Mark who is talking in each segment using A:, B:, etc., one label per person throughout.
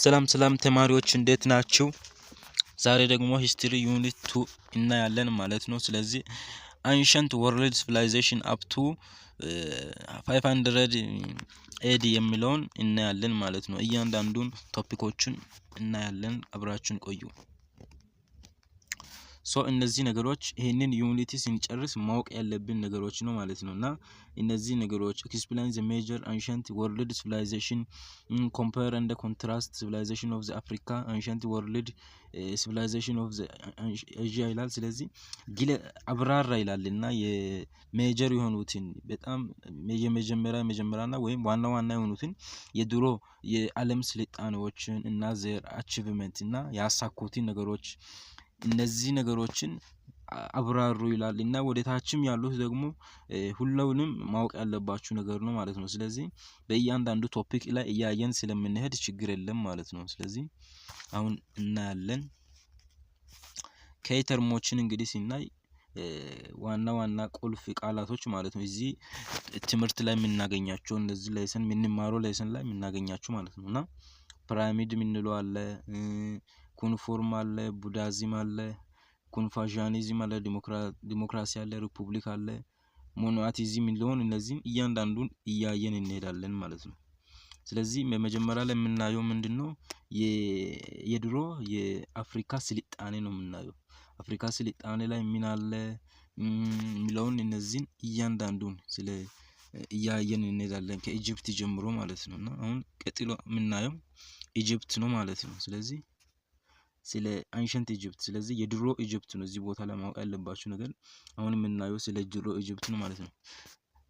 A: ሰላም ተማሪዎች እንዴት ናችሁ? ዛሬ ደግሞ ሂስትሪ ዩኒት 2 እናያለን ማለት ነው። ስለዚህ ancient world civilization up to 500 AD የሚለውን እናያለን ማለት ነው። እያንዳንዱን ቶፒኮችን እናያለን። አብራችሁን ቆዩ። እነዚህ ነገሮች ይሄንን ዩኒቲ ስንጨርስ ማወቅ ያለብን ነገሮች ነው ማለት ነውና እነዚህ ነገሮች explain the major ancient world civilization, compare and contrast civilization of the Africa, ancient world civilization of the Asia ይላል። ስለዚህ አብራራ ይላልና የሜጀር የሆኑትን በጣም የመጀመሪያና ወይም ዋና የሆኑትን የድሮ የዓለም ስልጣኔዎችን እና ዘር አቺቭመንት እና ያሳኩትን ነገሮች እነዚህ ነገሮችን አብራሩ ይላልና ወደታችም ያሉት ደግሞ ሁሉንም ማወቅ ያለባችሁ ነገር ነው ማለት ነው። ስለዚህ በእያንዳንዱ ቶፒክ ላይ እያየን ስለምንሄድ ችግር የለም ማለት ነው። ስለዚህ አሁን እናያለን ከይተርሞችን እንግዲህ ሲናይ ዋና ቁልፍ ቃላቶች ማለት ነው። እዚህ ትምህርት ላይ የምናገኛቸው እንደዚህ ሌሰን የምንማረው ሌሰን ላይ የምናገኛቸው ማለት ነውና ፒራሚድ የምንለው አለ፣ ኮንፎርም አለ፣ ቡዳዝም አለ፣ ኮንፋዥኒዝም አለ፣ ዲሞክራሲ አለ፣ ሪፑብሊክ አለ፣ ሞኖአቲዝም የሚለውን እነዚህን እያንዳንዱን እያየን እንሄዳለን ማለት ነው። ስለዚህ በመጀመሪያ ላይ የምናየው ምንድነው የድሮ የአፍሪካ ስልጣኔ ነው የምናየው። አፍሪካ ስልጣኔ ላይ ምን አለ የሚለውን እነዚህን እያንዳንዱን ስለ እያየን እንሄዳለን ከኢጂፕት ጀምሮ ማለት ነውና አሁን ቀጥሎ የምናየው ኢጂፕት ነው ማለት ነው። ስለዚህ ስለ አንሸንት ኢጂፕት ስለዚህ የድሮ ኢጂፕት ነው እዚህ ቦታ ላይ ማወቅ ያለባችሁ ነገር አሁን የምናየው ስለ ድሮ ኢጂፕት ነው ማለት ነው።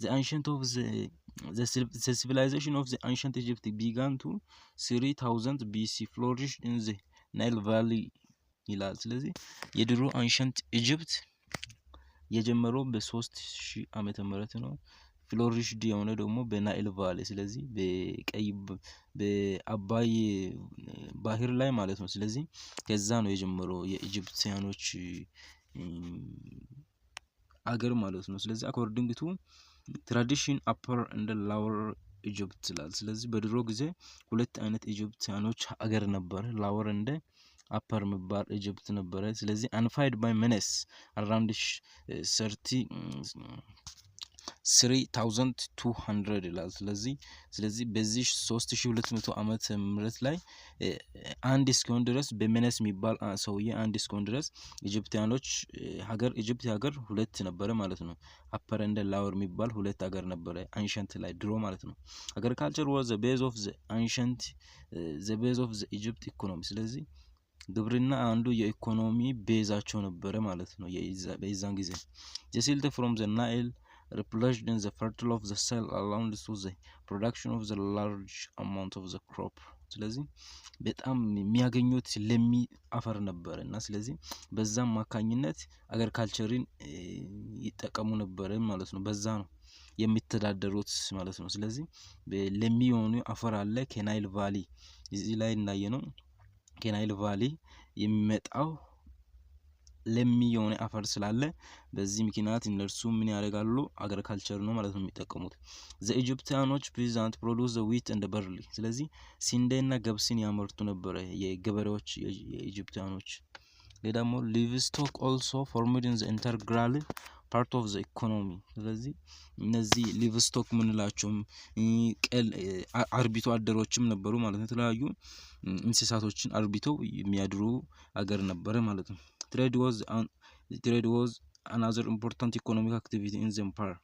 A: the civilization of the ancient Egypt began to 3000 BC flourished in the Nile Valley ይላል። ስለዚህ የድሮ አንሸንት ኢጂፕት የጀመረው በ3000 ዓመተ ምህረት ነው። ፍሎሪሽድ የሆነ ደግሞ በናይል ቫሊ ስለዚህ በአባይ ባህር ላይ ማለት ነው። ስለዚህ ከዛ ነው የጀመረው የኢጂፕቲያኖች አገር ማለት ነው። ስለዚህ according to tradition upper and lower ኢጂፕት ይላል። ስለዚህ በድሮ ጊዜ ሁለት አይነት ኢጂፕቲያኖች አገር ነበር፣ ላወር እንደ አፐር የሚባል ኢጂፕት ነበረ። ስለዚህ አንፋይድ ባይ መነስ around 3200 ይላል። ስለዚህ በዚህ 3200 ዓመተ ምህረት ላይ አንድ እስኪሆን ድረስ በመነስ የሚባል ሰውዬ አንድ እስኪሆን ድረስ ኢጂፕቲያኖች ኢጂፕት ሀገር ሁለት ነበረ ማለት ነው። አፐር እንደ ላወር የሚባል ሁለት ሀገር ነበረ አንሸንት ላይ ድሮ ማለት ነው። agriculture was the base of the ancient Egypt economy ስለዚህ ግብርና አንዱ የኢኮኖሚ ቤዛቸው ነበረ ማለት ነው በዛን ጊዜ። the silt from the Nile replenished in the fertile of the soil allowed to the production of the large amount of the crop ስለዚህ በጣም የሚያገኙት ለሚ አፈር ነበርና ስለዚህ በዛም ማካኝነት አግሪካልቸርን ይጠቀሙ ነበር ማለት ነው። በዛ ነው የሚተዳደሩት ማለት ነው። ስለዚህ ለሚሆኑ አፈር አለ ከናይል ቫሊ እዚህ ላይ እናየነው ከናይል ቫሊ የሚመጣው ለሚሆኑ አፈር ስላለ በዚህ ምክንያት እነርሱ ምን ያደርጋሉ አግሪካልቸር ነው ማለት ነው የሚጠቀሙት። the Egyptians peasant produce the wheat and the barley ስለዚህ ስንዴና ገብስን ያመርቱ ነበር የገበሬዎች የኢጂፕቲያኖች። ደግሞ livestock also formed in the integral part of the economy ስለዚህ እነዚህ livestock ምንላቸው አርቢቶ አደሮችም ነበሩ ማለት ነው። የተለያዩ እንስሳቶችን አርቢተው የሚያድሩ አገር ነበረ ማለት ነው። trade was another important economic activity in the empire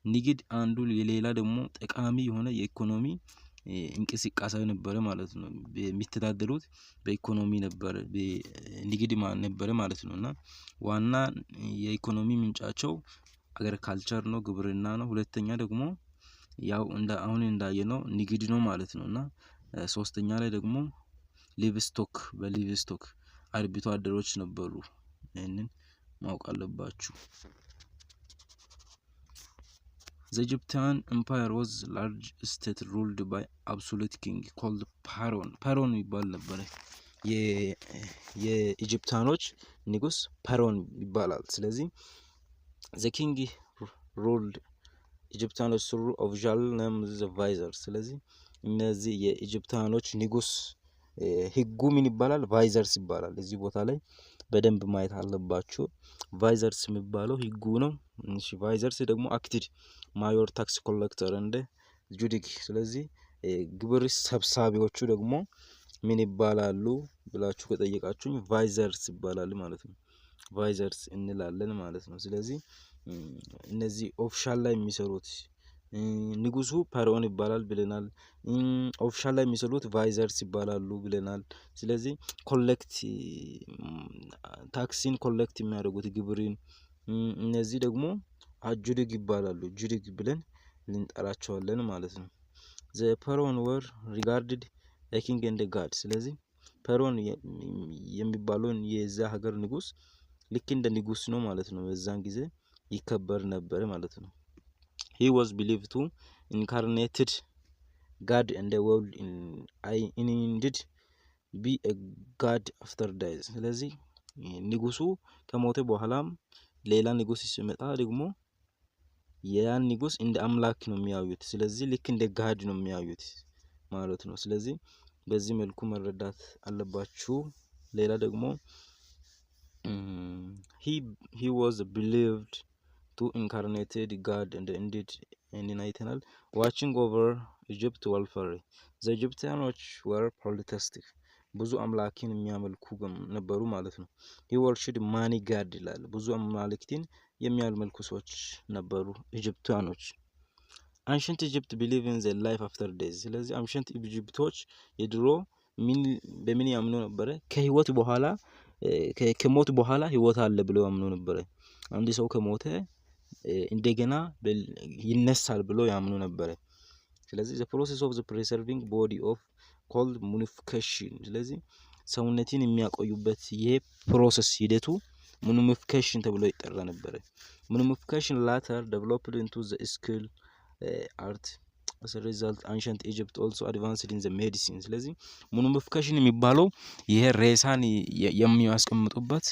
A: ንግድ አንዱ የሌላ ደግሞ ጠቃሚ የሆነ የኢኮኖሚ እንቅስቃሴ ነበረ ማለት ነው። የሚተዳደሩት በኢኮኖሚ ነበረ በንግድ ነበረ ማለት ነውና ዋና የኢኮኖሚ ምንጫቸው አግሪካልቸር ነው ግብርና ነው። ሁለተኛ ደግሞ ያው አሁን እንዳየነው ንግድ ነው ማለት ነውና ሶስተኛ ላይ ደግሞ ሊቭስቶክ አርቢቶ አደሮች ነበሩ። ይሄንን ማወቅ አለባችሁ። The Egyptian empire was large state ruled by absolute king called ፓሮን ይባል ነበር። የኢጂፕቲያኖች ንጉስ ፓሮን ይባላል። ስለዚህ the king ruled ኢጂፕቲያኖች through official name the vizier ስለዚህ እነዚህ የኢጂፕቲያኖች ንጉስ ህጉ ምን ይባላል? ቫይዘርስ ይባላል። እዚህ ቦታ ላይ በደንብ ማየት አለባችሁ። ቫይዘርስ የሚባለው ህጉ ነው። እሺ ቫይዘርስ ደግሞ አክቲድ ማዮር ታክስ ኮሌክተር እንደ ጁዲክ። ስለዚህ ግብር ሰብሳቢዎቹ ደግሞ ምን ይባላሉ ብላችሁ ከጠየቃችሁኝ ቫይዘርስ ይባላል ማለት ነው። ቫይዘርስ እንላለን ማለት ነው። ስለዚህ እነዚህ ኦፊሻል ላይ የሚሰሩት ንጉሱ ፐርዖን ይባላል ብለናል። ኦፊሻል ላይ የሚሰሩት ቫይዘርስ ይባላሉ ብለናል። ስለዚህ ኮሌክት ታክሲን ኮሌክት የሚያደርጉት ግብርን እነዚህ ደግሞ አጁዲግ ይባላሉ። ጁዲግ ብለን ልንጠራቸዋለን ማለት ነው። ዘ ፐርዖን ወር ሪጋርድድ ኪንግ ኤንድ ጋድ። ስለዚህ ፐርዖን የሚባለውን የዛ ሀገር ንጉስ ልክ እንደ ንጉስ ነው ማለት ነው። በዛን ጊዜ ይከበር ነበር ማለት ነው። he was believed to incarnated God and the world indeed be a god after death። ስለዚህ ንጉሱ ከሞተ በኋላም ሌላ ንጉስ ሲመጣ ደግሞ ያን ንጉስ እንደ አምላክ ነው የሚያዩት። ስለዚህ ልክ እንደ ጋድ ነው የሚያዩት ማለት ነው። ስለዚህ በዚህ መልኩ መረዳት አለባችሁ። ሌላ ደግሞ he was believed to incarnated God and indeed አይተናል። watching over Egypt welfare the Egyptians were polytheistic ብዙ አምላክን የሚያመልኩ ነበሩ ማለት ነው። he worshipped many god ይላል። ብዙ አማልክትን የሚያመልኩ ሰዎች ነበሩ ኢጂፕቲያኖች። ancient Egypt believe in the life after death። ስለዚህ ancient ኢጂፕቶች የድሮ በምን ያምኑ ነበረ? ከህይወት በኋላ ከሞት በኋላ ህይወት አለ ብለው ያምኑ ነበረ። አንድ ሰው ከሞተ እንደገና ይነሳል ብለው ያምኑ ነበረ። ስለዚህ the process of the preserving body of called mummification። ስለዚህ ሰውነትን የሚያቆዩበት ይሄ ፕሮሰስ ሂደቱ mummification ተብሎ ይጠራ ነበረ። mummification later developed into the skill art. as a result ancient Egypt also advanced in the medicine። ስለዚህ mummification የሚባለው ይሄ ሬሳን የሚያስቀምጡበት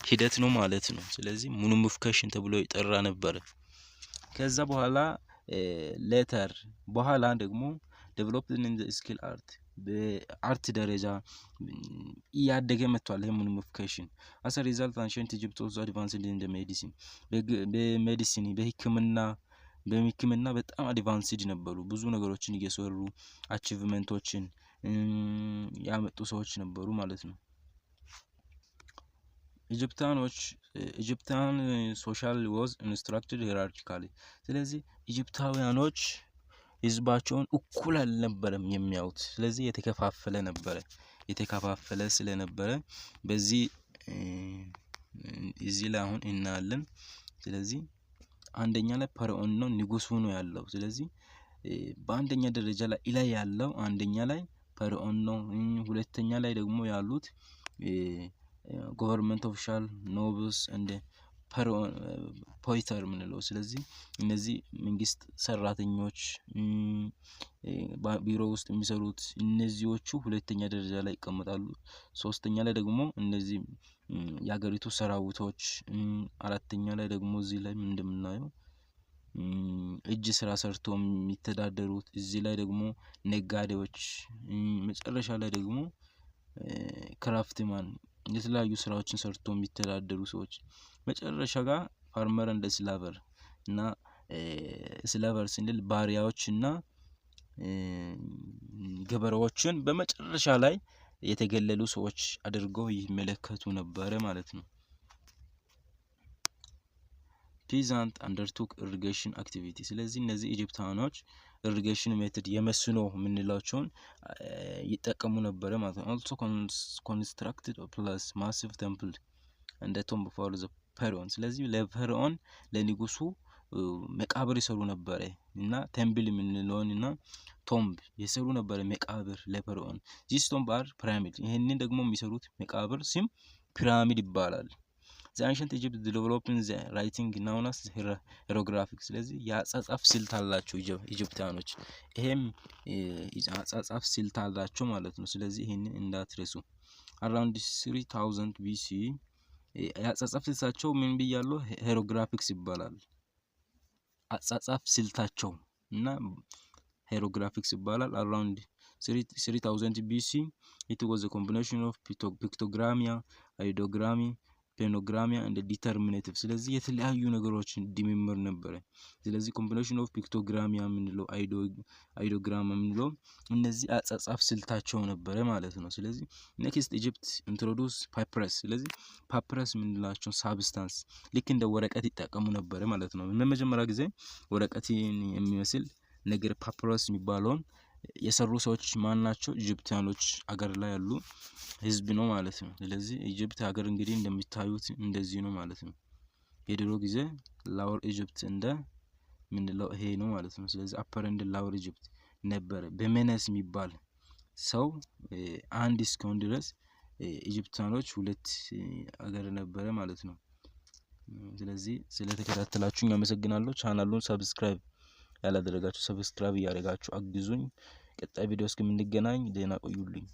A: ሂደት ነው ማለት ነው። ስለዚህ mummification ተብሎ ይጠራ ነበር። ከዛ በኋላ ሌተር በኋላ ደግሞ developed in the skill art በአርት ደረጃ እያደገ መጥቷል። ይሄ mummification as a result ancient Egypt also advanced in the medicine። በሜዲሲን በህክምና በጣም አድቫንስድ ነበሩ። ብዙ ነገሮችን እየሰሩ አቺቭመንቶችን ያመጡ ሰዎች ነበሩ ማለት ነው። ኢጂፕቲያን ሶሻል was instructed hierarchically። ስለዚህ ኢጂፕታውያኖች ህዝባቸውን እኩል አልነበረም የሚያዩት። ስለዚህ የተከፋፈለ ስለነበረ በዚህ እዚህ ላይ አሁን እናያለን። ስለዚህ አንደኛ ላይ ፐርዖን ነው ንጉሱ ነው ያለው። ስለዚህ በአንደኛ ደረጃ ላይ ኢላይ ያለው አንደኛ ላይ ፐርዖን ነው። ሁለተኛ ላይ ደግሞ ያሉት government official nobles and ፖይተር ምንለው። ስለዚህ እነዚህ መንግስት ሰራተኞች ቢሮ ውስጥ የሚሰሩት እነዚህዎቹ ሁለተኛ ደረጃ ላይ ይቀመጣሉ። ሶስተኛ ላይ ደግሞ እነዚህ የሀገሪቱ ሰራዊቶች፣ አራተኛ ላይ ደግሞ እዚህ ላይ እንደምናየው እጅ ስራ ሰርቶ የሚተዳደሩት፣ እዚህ ላይ ደግሞ ነጋዴዎች፣ መጨረሻ ላይ ደግሞ ክራፍትማን የተለያዩ ስራዎችን ሰርቶ የሚተዳደሩ ሰዎች፣ መጨረሻ ጋር ፋርመር እንደ ስላቨር እና ስላቨር ስንል ባሪያዎች እና ገበሬዎችን በመጨረሻ ላይ የተገለሉ ሰዎች አድርገው ይመለከቱ ነበር ማለት ነው። ፒዛንት አንደርቱክ ኢሪጌሽን አክቲቪቲ። ስለዚህ እነዚህ ኢጂፕታውያኖች ኢሪጌሽን ሜተድ የመስኖ የምንላቸውን ይጠቀሙ ነበር ማለት ነው። also constructed plus massive temple and a tomb for the pharaoh። ስለዚህ ለፈርዖን ለንጉሱ መቃብር ይሰሩ ነበር እና ቴምፕል የምንለውን እና ቶምብ ይሰሩ ነበር መቃብር ለፈርዖን። this tomb are pyramid። ይሄንን ደግሞ የሚሰሩት መቃብር ስም ፒራሚድ ይባላል። the ancient Egypt developing the writing known as hieroglyphics። ስለዚህ የአጻጻፍ ስልት አላቸው ኢጂፕቲያኖች። ይሄም የአጻጻፍ ስልት አላቸው ማለት ነው። ስለዚህ ይሄንን እንዳትረሱ። around 3000 BC የአጻጻፍ ስልታቸው ምን ብያለሁ? hieroglyphics ይባላል። አጻጻፍ ስልታቸው እና hieroglyphics ይባላል። around 3000 BC it was a combination of pictogramia, ideogrammy, ፔኖግራሚያ እንደ ዲተርሚኔቲቭ ስለዚህ የተለያዩ ነገሮችን ድምር ነበር። ስለዚህ ኮምቢኔሽን ኦፍ ፒክቶግራሚያ ምንለው አይዶግራም ምንለው እነዚህ አጻጻፍ ስልታቸው ነበር ማለት ነው። ስለዚህ ኔክስት ኢጂፕት ኢንትሮዱስ ፓፒረስ ስለዚህ ፓፒረስ ምንላቸው ሳብስታንስ ልክ እንደ ወረቀት ይጠቀሙ ነበር ማለት ነው። ለመጀመሪያ ጊዜ ወረቀትን የሚመስል ነገር ፓፒረስ የሚባለውን የሰሩ ሰዎች ማን ናቸው? ኢጂፕቲያኖች አገር ላይ ያሉ ህዝብ ነው ማለት ነው። ስለዚህ ኢጂፕት ሀገር እንግዲህ እንደሚታዩት እንደዚህ ነው ማለት ነው። የድሮ ጊዜ ላወር ኢጂፕት እንደ ምንለው ይሄ ነው ማለት ነው። ስለዚህ አፐር እንደ ላወር ኢጂፕት ነበር በሜነስ የሚባል ሰው አንድ እስከሆነ ድረስ ኢጂፕቲያኖች ሁለት አገር ነበረ ማለት ነው። ስለዚህ ስለተከታተላችሁኝ አመሰግናለሁ። ቻናሉን ሰብስክራይብ ያላደረጋችሁ ሰብስክራይብ ያደረጋችሁ አግዙኝ። ቀጣይ ቪዲዮ እስከምንገናኝ ደህና ቆዩልኝ።